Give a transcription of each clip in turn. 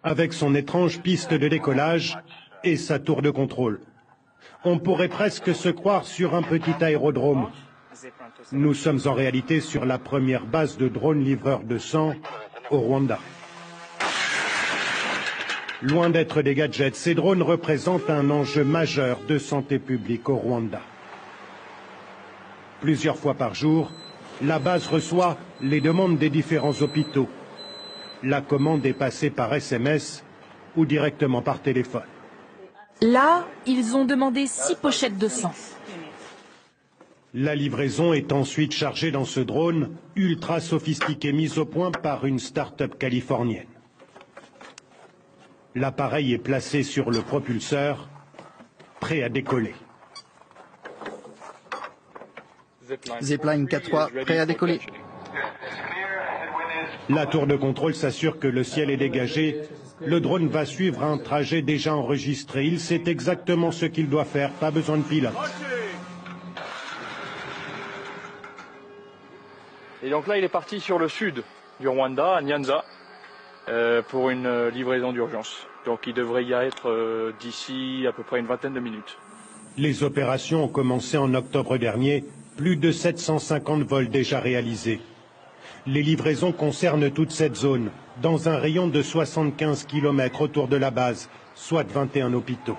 avec son étrange piste de décollage et sa tour de contrôle. On pourrait presque se croire sur un petit aérodrome. Nous sommes en réalité sur la première base de drones livreurs de sang au Rwanda. Loin d'être des gadgets, ces drones représentent un enjeu majeur de santé publique au Rwanda. Plusieurs fois par jour, la base reçoit les demandes des différents hôpitaux. La commande est passée par SMS ou directement par téléphone. Là, ils ont demandé 6 pochettes de sang. La livraison est ensuite chargée dans ce drone ultra sophistiqué mis au point par une start-up californienne. L'appareil est placé sur le propulseur, prêt à décoller. Zipline 4-3, prêt à décoller. La tour de contrôle s'assure que le ciel est dégagé. Le drone va suivre un trajet déjà enregistré. Il sait exactement ce qu'il doit faire, pas besoin de pilote. Et donc là, il est parti sur le sud du Rwanda, à Nyanza, pour une livraison d'urgence. Donc il devrait y être d'ici à peu près une vingtaine de minutes. Les opérations ont commencé en octobre dernier. Plus de 750 vols déjà réalisés. Les livraisons concernent toute cette zone, dans un rayon de 75 km autour de la base, soit 21 hôpitaux.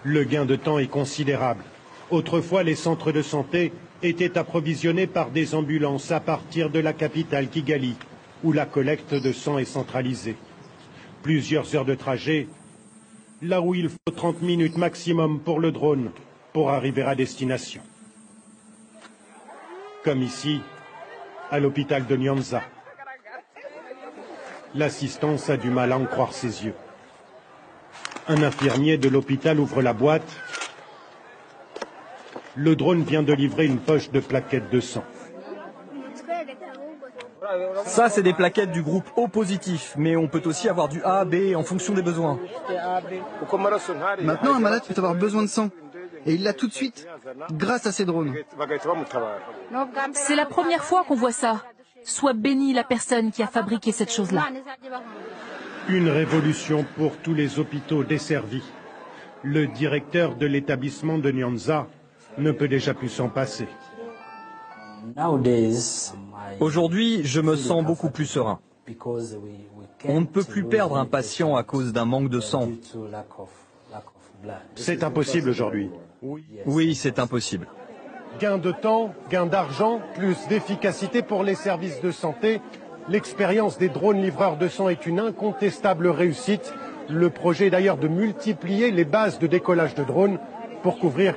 Le gain de temps est considérable. Autrefois, les centres de santé étaient approvisionnés par des ambulances à partir de la capitale Kigali, où la collecte de sang est centralisée. Plusieurs heures de trajet, là où il faut 30 minutes maximum pour le drone, pour arriver à destination. Comme ici, à l'hôpital de Nyanza. L'assistance a du mal à en croire ses yeux. Un infirmier de l'hôpital ouvre la boîte. Le drone vient de livrer une poche de plaquettes de sang. Ça, c'est des plaquettes du groupe O positif, mais on peut aussi avoir du A, B en fonction des besoins. Maintenant, un malade peut avoir besoin de sang. Et il l'a tout de suite, grâce à ces drones. C'est la première fois qu'on voit ça. Soit bénie la personne qui a fabriqué cette chose-là. Une révolution pour tous les hôpitaux desservis. Le directeur de l'établissement de Nyanza ne peut déjà plus s'en passer. Aujourd'hui, je me sens beaucoup plus serein. On ne peut plus perdre un patient à cause d'un manque de sang. C'est impossible aujourd'hui. Oui, c'est impossible. Gain de temps, gain d'argent, plus d'efficacité pour les services de santé. L'expérience des drones livreurs de sang est une incontestable réussite. Le projet est d'ailleurs de multiplier les bases de décollage de drones pour couvrir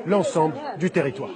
l'ensemble du territoire.